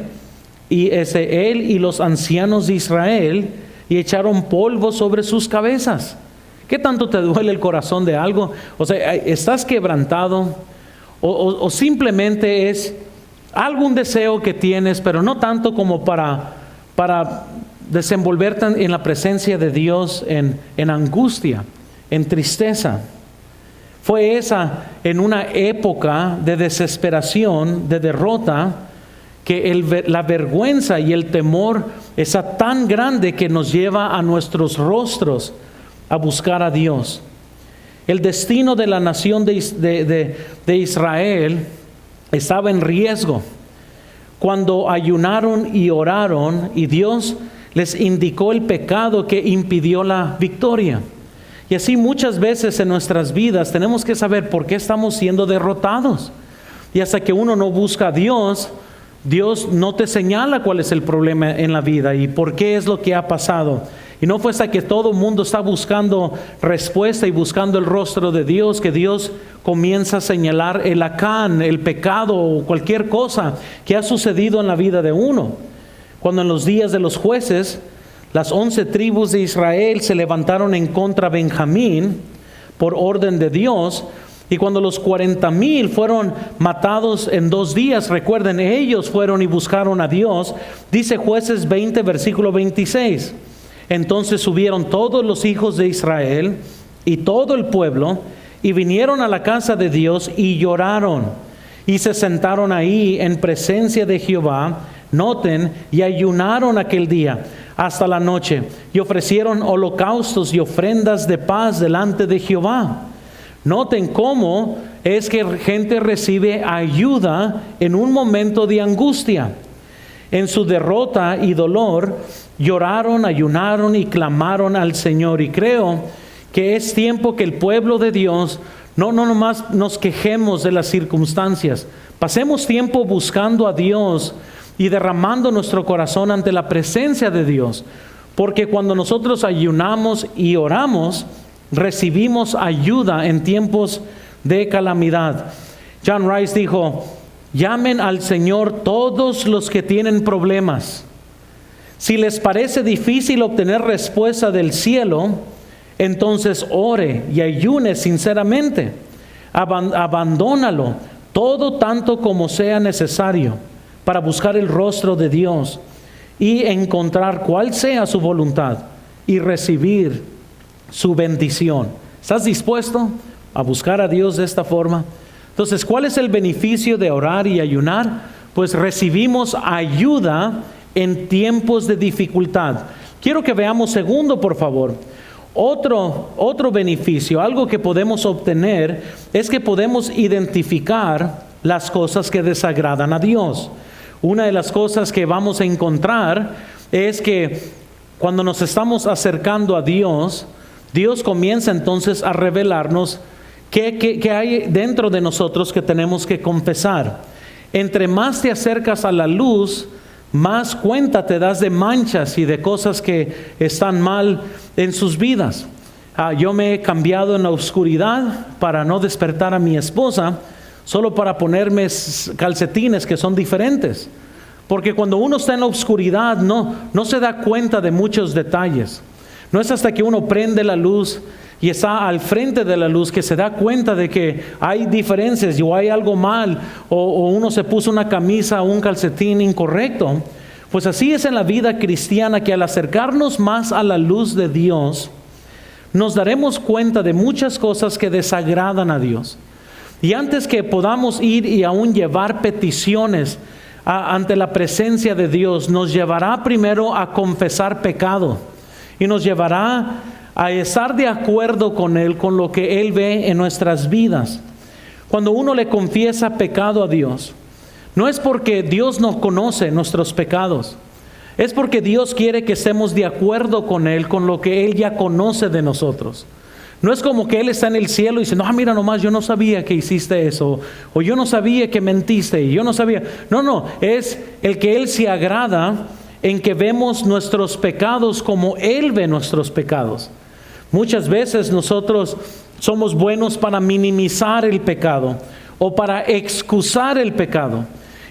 y él y los ancianos de Israel, y echaron polvo sobre sus cabezas. ¿Qué tanto te duele el corazón de algo? O sea, ¿estás quebrantado? O simplemente es algún deseo que tienes, pero no tanto como para desenvolverte en la presencia de Dios en angustia, en tristeza. Fue esa en una época de desesperación, de derrota, que la vergüenza y el temor es tan grande que nos lleva a nuestros rostros a buscar a Dios. El destino de la nación de Israel estaba en riesgo cuando ayunaron y oraron, y Dios les indicó el pecado que impidió la victoria. Y así muchas veces en nuestras vidas tenemos que saber por qué estamos siendo derrotados. Y hasta que uno no busca a Dios, Dios no te señala cuál es el problema en la vida y por qué es lo que ha pasado. Y no fue hasta que todo el mundo está buscando respuesta y buscando el rostro de Dios que Dios comienza a señalar el acán, el pecado o cualquier cosa que ha sucedido en la vida de uno. Cuando en los días de los jueces, las 11 tribus de Israel se levantaron en contra de Benjamín por orden de Dios, y cuando los 40,000 fueron matados en 2 días, recuerden, ellos fueron y buscaron a Dios. Dice Jueces 20, versículo 26. Entonces subieron todos los hijos de Israel y todo el pueblo y vinieron a la casa de Dios y lloraron y se sentaron ahí en presencia de Jehová. Noten, y ayunaron aquel día hasta la noche y ofrecieron holocaustos y ofrendas de paz delante de Jehová. Noten cómo es que gente recibe ayuda en un momento de angustia. En su derrota y dolor, lloraron, ayunaron y clamaron al Señor. Y creo que es tiempo que el pueblo de Dios no nomás nos quejemos de las circunstancias. Pasemos tiempo buscando a Dios y derramando nuestro corazón ante la presencia de Dios. Porque cuando nosotros ayunamos y oramos, recibimos ayuda en tiempos de calamidad. John Rice dijo: llamen al Señor todos los que tienen problemas. Si les parece difícil obtener respuesta del cielo, entonces ore y ayune sinceramente. Abandónalo todo tanto como sea necesario para buscar el rostro de Dios y encontrar cuál sea su voluntad y recibir su bendición. ¿Estás dispuesto a buscar a Dios de esta forma? Entonces, ¿cuál es el beneficio de orar y ayunar? Pues recibimos ayuda en tiempos de dificultad. Quiero que veamos segundo, por favor. Otro beneficio, algo que podemos obtener, es que podemos identificar las cosas que desagradan a Dios. Una de las cosas que vamos a encontrar es que cuando nos estamos acercando a Dios, Dios comienza entonces a revelarnos qué hay dentro de nosotros que tenemos que confesar. Entre más te acercas a la luz, más cuenta te das de manchas y de cosas que están mal en sus vidas. Yo me he cambiado en la oscuridad para no despertar a mi esposa, solo para ponerme calcetines que son diferentes. Porque cuando uno está en la oscuridad no se da cuenta de muchos detalles. No es hasta que uno prende la luz y está al frente de la luz que se da cuenta de que hay diferencias o hay algo mal, o uno se puso una camisa o un calcetín incorrecto. Pues así es en la vida cristiana, que al acercarnos más a la luz de Dios, nos daremos cuenta de muchas cosas que desagradan a Dios. Y antes que podamos ir y aún llevar peticiones ante la presencia de Dios, nos llevará primero a confesar pecado y nos llevará a estar de acuerdo con Él, con lo que Él ve en nuestras vidas. Cuando uno le confiesa pecado a Dios, no es porque Dios no conoce nuestros pecados, es porque Dios quiere que estemos de acuerdo con Él, con lo que Él ya conoce de nosotros. No es como que Él está en el cielo y dice, no, mira nomás, yo no sabía que hiciste eso, o yo no sabía que mentiste, y yo no sabía. No, es el que Él se agrada en que vemos nuestros pecados como Él ve nuestros pecados. Muchas veces nosotros somos buenos para minimizar el pecado o para excusar el pecado.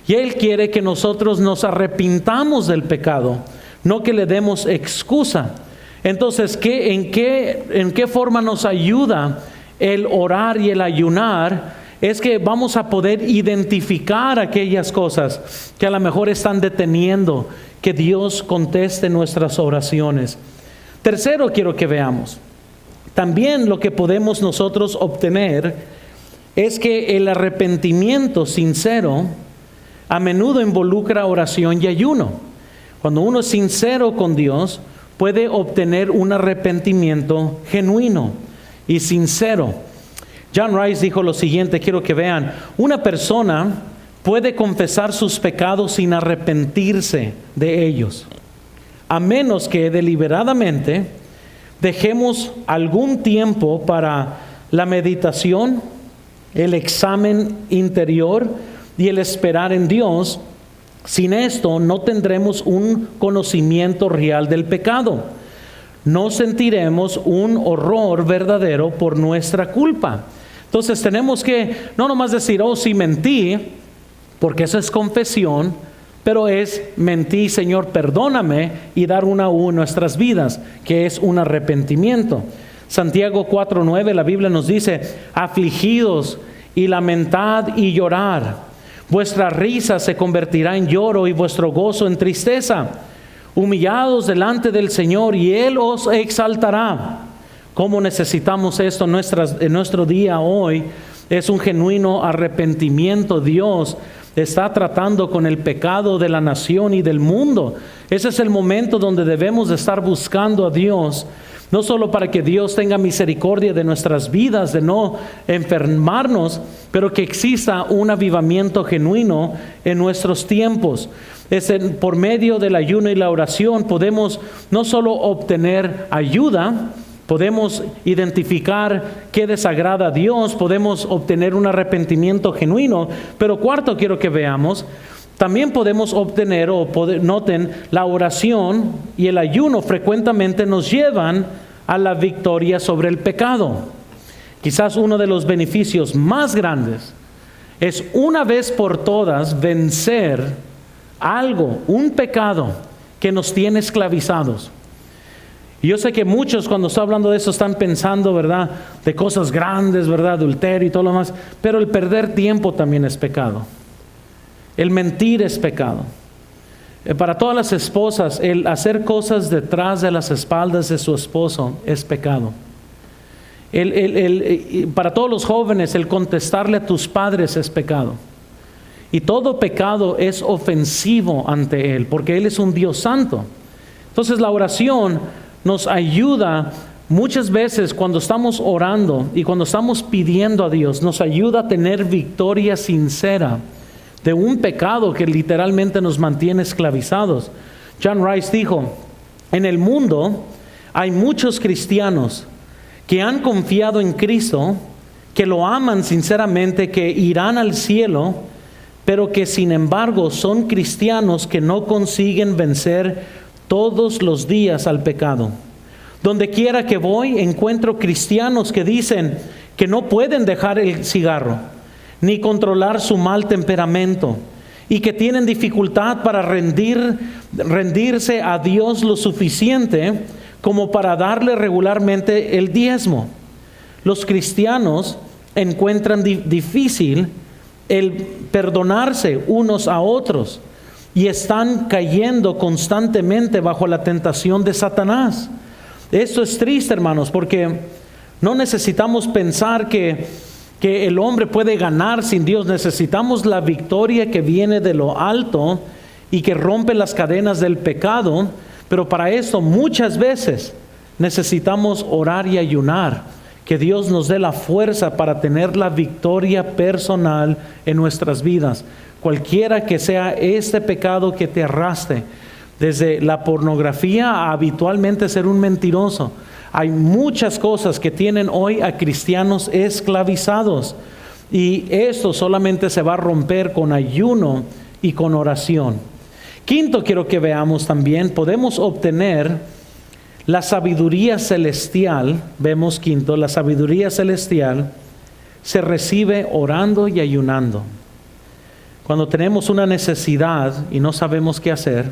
Y Él quiere que nosotros nos arrepintamos del pecado, no que le demos excusa. Entonces, ¿en qué forma nos ayuda el orar y el ayunar? Es que vamos a poder identificar aquellas cosas que a lo mejor están deteniendo que Dios conteste nuestras oraciones. Tercero, quiero que veamos. También lo que podemos nosotros obtener es que el arrepentimiento sincero a menudo involucra oración y ayuno. Cuando uno es sincero con Dios, puede obtener un arrepentimiento genuino y sincero. John Rice dijo lo siguiente, quiero que vean: una persona puede confesar sus pecados sin arrepentirse de ellos, a menos que deliberadamente dejemos algún tiempo para la meditación, el examen interior y el esperar en Dios. Sin esto no tendremos un conocimiento real del pecado. No sentiremos un horror verdadero por nuestra culpa. Entonces tenemos que no nomás decir, oh, sí mentí, porque eso es confesión, pero es mentí, Señor, perdóname, y dar una U en nuestras vidas, que es un arrepentimiento. Santiago 4:9, la Biblia nos dice, afligidos y lamentad y llorar. Vuestra risa se convertirá en lloro y vuestro gozo en tristeza. Humillados delante del Señor y Él os exaltará. ¿Cómo necesitamos esto en nuestro día hoy? Es un genuino arrepentimiento. Dios está tratando con el pecado de la nación y del mundo. Ese es el momento donde debemos de estar buscando a Dios. No solo para que Dios tenga misericordia de nuestras vidas, de no enfermarnos, pero que exista un avivamiento genuino en nuestros tiempos. Por medio del ayuno y la oración podemos no solo obtener ayuda, podemos identificar qué desagrada a Dios, podemos obtener un arrepentimiento genuino, pero cuarto, quiero que veamos, también podemos obtener, noten, la oración y el ayuno frecuentemente nos llevan a la victoria sobre el pecado. Quizás uno de los beneficios más grandes es una vez por todas vencer algo, un pecado que nos tiene esclavizados. Y yo sé que muchos cuando estoy hablando de eso están pensando, ¿verdad?, de cosas grandes, ¿verdad?, adulterio y todo lo demás, pero el perder tiempo también es pecado. El mentir es pecado. Para todas las esposas, el hacer cosas detrás de las espaldas de su esposo es pecado. Para todos los jóvenes, el contestarle a tus padres es pecado. Y todo pecado es ofensivo ante Él, porque Él es un Dios santo. Entonces la oración nos ayuda muchas veces cuando estamos orando y cuando estamos pidiendo a Dios, nos ayuda a tener victoria sincera de un pecado que literalmente nos mantiene esclavizados. John Rice dijo, en el mundo hay muchos cristianos que han confiado en Cristo, que lo aman sinceramente, que irán al cielo, pero que sin embargo son cristianos que no consiguen vencer todos los días al pecado. Donde quiera que voy encuentro cristianos que dicen que no pueden dejar el cigarro, ni controlar su mal temperamento, y que tienen dificultad para rendirse a Dios lo suficiente como para darle regularmente el diezmo. Los cristianos encuentran difícil el perdonarse unos a otros y están cayendo constantemente bajo la tentación de Satanás. Esto es triste, hermanos, porque no necesitamos pensar que el hombre puede ganar sin Dios. Necesitamos la victoria que viene de lo alto y que rompe las cadenas del pecado, pero para esto muchas veces necesitamos orar y ayunar, que Dios nos dé la fuerza para tener la victoria personal en nuestras vidas. Cualquiera que sea este pecado que te arrastre, desde la pornografía a habitualmente ser un mentiroso, Hay muchas cosas que tienen hoy a cristianos esclavizados. Y esto solamente se va a romper con ayuno y con oración. Quinto, quiero que veamos también, podemos obtener la sabiduría celestial. Vemos quinto, la sabiduría celestial se recibe orando y ayunando. Cuando tenemos una necesidad y no sabemos qué hacer,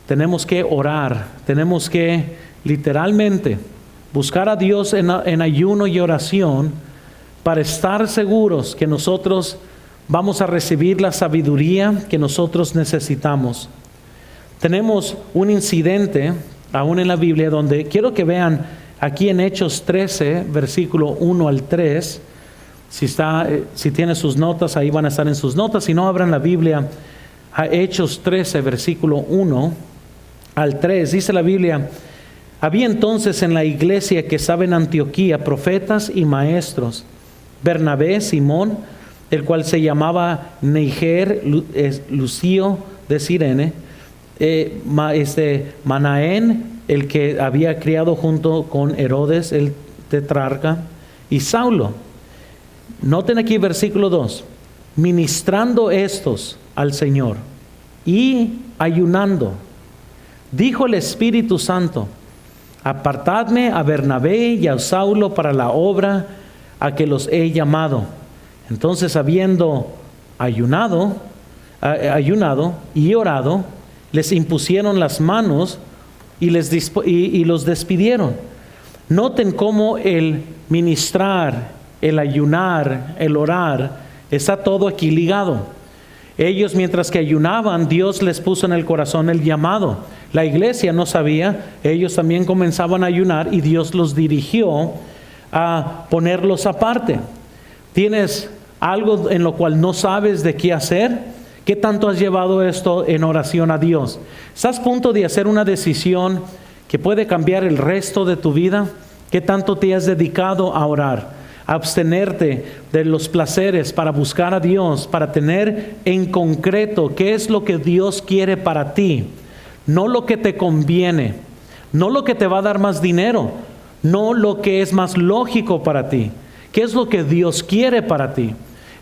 tenemos que orar, tenemos que literalmente buscar a Dios en ayuno y oración para estar seguros que nosotros vamos a recibir la sabiduría que nosotros necesitamos. Tenemos un incidente aún en la Biblia donde quiero que vean aquí en Hechos 13, versículo 1 al 3. Si tiene sus notas, ahí van a estar en sus notas. Si no, abran la Biblia a Hechos 13, versículo 1 al 3. Dice la Biblia: había entonces en la iglesia que estaba en Antioquía profetas y maestros: Bernabé, Simón, el cual se llamaba Niger, Lucio de Cirene, Manaén, el que había criado junto con Herodes el tetrarca, y Saulo. Noten aquí versículo 2: ministrando estos al Señor y ayunando, dijo el Espíritu Santo: apartadme a Bernabé y a Saulo para la obra a que los he llamado. Entonces, habiendo ayunado y orado, les impusieron las manos y los despidieron. Noten cómo el ministrar, el ayunar, el orar, está todo aquí ligado. Ellos, mientras que ayunaban, Dios les puso en el corazón el llamado. La iglesia no sabía, ellos también comenzaban a ayunar y Dios los dirigió a ponerlos aparte. ¿Tienes algo en lo cual no sabes de qué hacer? ¿Qué tanto has llevado esto en oración a Dios? ¿Estás a punto de hacer una decisión que puede cambiar el resto de tu vida? ¿Qué tanto te has dedicado a orar? A abstenerte de los placeres para buscar a Dios, para tener en concreto qué es lo que Dios quiere para ti. No lo que te conviene, no lo que te va a dar más dinero, no lo que es más lógico para ti. ¿Qué es lo que Dios quiere para ti?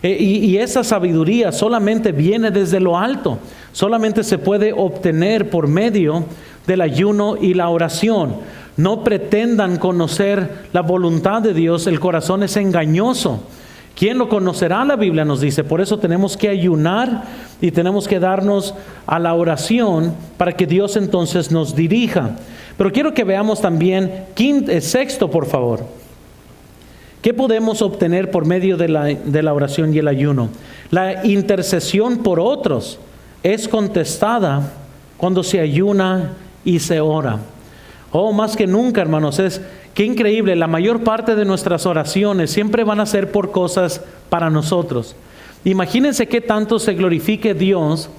Y esa sabiduría solamente viene desde lo alto. Solamente se puede obtener por medio del ayuno y la oración. No pretendan conocer la voluntad de Dios. El corazón es engañoso. ¿Quién lo conocerá? La Biblia nos dice. Por eso tenemos que ayunar y tenemos que darnos a la oración para que Dios entonces nos dirija. Pero quiero que veamos también sexto, por favor. ¿Qué podemos obtener por medio de la oración y el ayuno? La intercesión por otros es contestada cuando se ayuna y se ora. Oh, más que nunca, hermanos, qué increíble. La mayor parte de nuestras oraciones siempre van a ser por cosas para nosotros. Imagínense qué tanto se glorifique Dios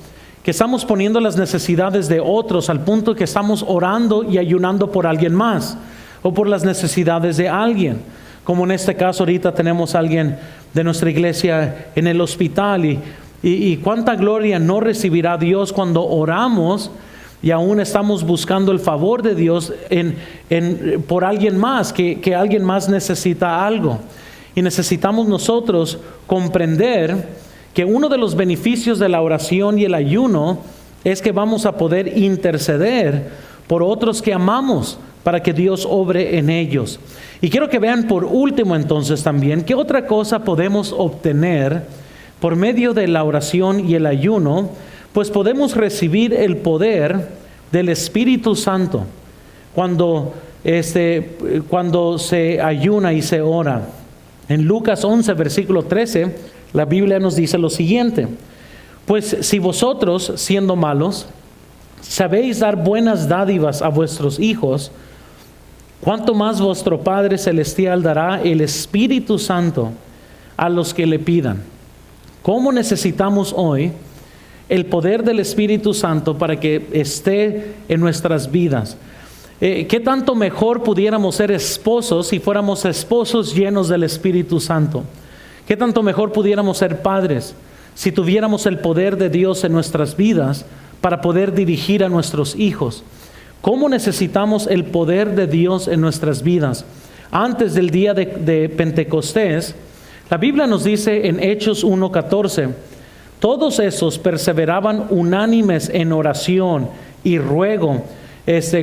que estamos poniendo las necesidades de otros al punto que estamos orando y ayunando por alguien más o por las necesidades de alguien. Como en este caso ahorita tenemos a alguien de nuestra iglesia en el hospital y cuánta gloria no recibirá Dios cuando oramos y aún estamos buscando el favor de Dios por alguien más, que alguien más necesita algo. Y necesitamos nosotros comprender que uno de los beneficios de la oración y el ayuno es que vamos a poder interceder por otros que amamos para que Dios obre en ellos. Y quiero que vean por último entonces también qué otra cosa podemos obtener por medio de la oración y el ayuno. Pues podemos recibir el poder del Espíritu Santo cuando se ayuna y se ora. En Lucas 11, versículo 13, la Biblia nos dice lo siguiente: pues si vosotros, siendo malos, sabéis dar buenas dádivas a vuestros hijos, ¿cuánto más vuestro Padre Celestial dará el Espíritu Santo a los que le pidan? ¿Cómo necesitamos hoy el poder del Espíritu Santo para que esté en nuestras vidas? ¿Qué tanto mejor pudiéramos ser esposos si fuéramos esposos llenos del Espíritu Santo? ¿Qué tanto mejor pudiéramos ser padres si tuviéramos el poder de Dios en nuestras vidas para poder dirigir a nuestros hijos? ¿Cómo necesitamos el poder de Dios en nuestras vidas? Antes del día de Pentecostés, la Biblia nos dice en Hechos 1:14, todos esos perseveraban unánimes en oración y ruego,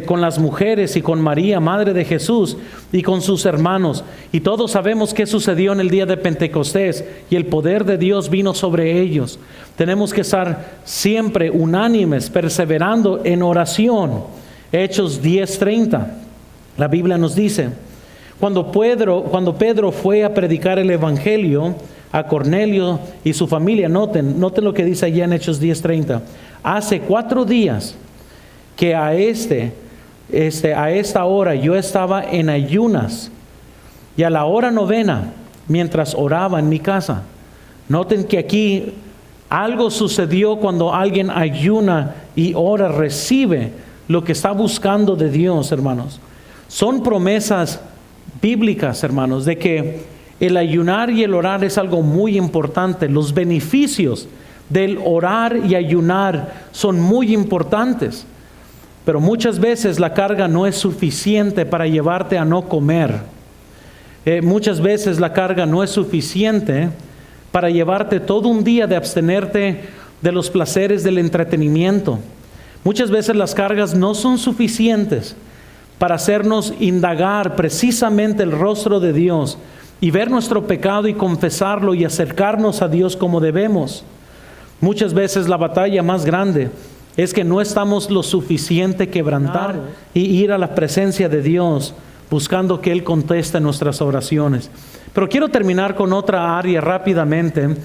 con las mujeres y con María, madre de Jesús, y con sus hermanos. Y todos sabemos qué sucedió en el día de Pentecostés, y el poder de Dios vino sobre ellos. Tenemos que estar siempre unánimes, perseverando en oración. Hechos 10:30, la Biblia nos dice, cuando Pedro fue a predicar el Evangelio a Cornelio y su familia, noten lo que dice allá en Hechos 10:30, hace 4 días que a esta hora yo estaba en ayunas, y a la hora 9, mientras oraba en mi casa. Noten que aquí algo sucedió cuando alguien ayuna y ora, recibe lo que está buscando de Dios, hermanos. Son promesas bíblicas, hermanos, de que el ayunar y el orar es algo muy importante. Los beneficios del orar y ayunar son muy importantes. Pero muchas veces la carga no es suficiente para llevarte a no comer. Muchas veces la carga no es suficiente para llevarte todo un día de abstenerte de los placeres del entretenimiento. Muchas veces las cargas no son suficientes para hacernos indagar precisamente el rostro de Dios y ver nuestro pecado y confesarlo y acercarnos a Dios como debemos. Muchas veces la batalla más grande es que no estamos lo suficiente quebrantados y ir a la presencia de Dios buscando que Él conteste nuestras oraciones. Pero quiero terminar con otra área rápidamente,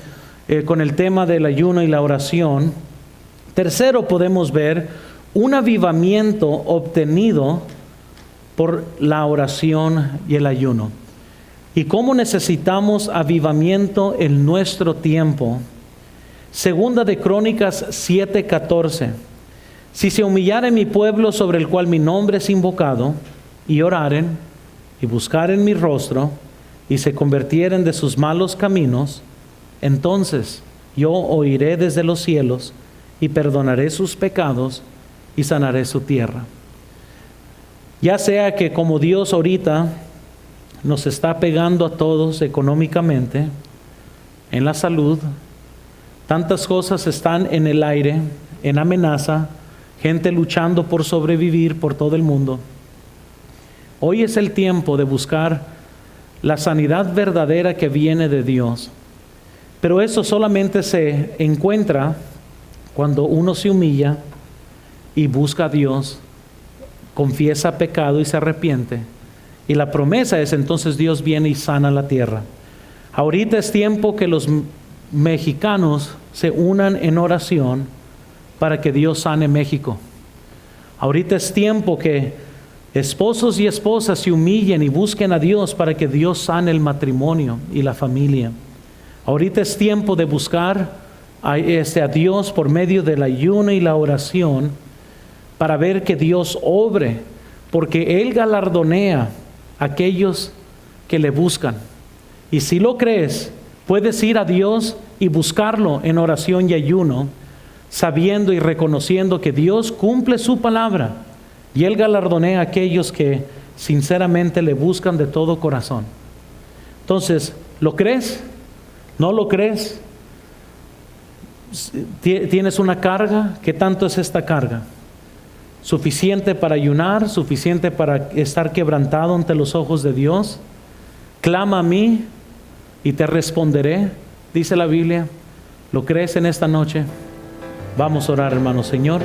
con el tema del ayuno y la oración. Tercero, podemos ver un avivamiento obtenido por la oración y el ayuno. ¿Y cómo necesitamos avivamiento en nuestro tiempo? Segunda de Crónicas 7:14. Si se humillare mi pueblo sobre el cual mi nombre es invocado, y oraren, y buscaren mi rostro, y se convirtieren de sus malos caminos, entonces yo oiré desde los cielos, y perdonaré sus pecados, y sanaré su tierra. Ya sea que como Dios ahorita nos está pegando a todos económicamente, en la salud, tantas cosas están en el aire, en amenaza, gente luchando por sobrevivir por todo el mundo. Hoy es el tiempo de buscar la sanidad verdadera que viene de Dios. Pero eso solamente se encuentra cuando uno se humilla y busca a Dios, confiesa pecado y se arrepiente. Y la promesa es entonces Dios viene y sana la tierra. Ahorita es tiempo que los mexicanos se unan en oración para que Dios sane México. Ahorita es tiempo que esposos y esposas se humillen y busquen a Dios para que Dios sane el matrimonio y la familia. Ahorita es tiempo de buscar a Dios por medio del ayuno y la oración para ver que Dios obre, porque Él galardonea a aquellos que le buscan. Y si lo crees, puedes ir a Dios y buscarlo en oración y ayuno, sabiendo y reconociendo que Dios cumple su palabra y Él galardonea a aquellos que sinceramente le buscan de todo corazón. Entonces, ¿lo crees? ¿No lo crees? ¿Tienes una carga? ¿Qué tanto es esta carga? ¿Suficiente para ayunar? ¿Suficiente para estar quebrantado ante los ojos de Dios? Clama a mí y te responderé, dice la Biblia. ¿Lo crees en esta noche? Vamos a orar, hermano. Señor,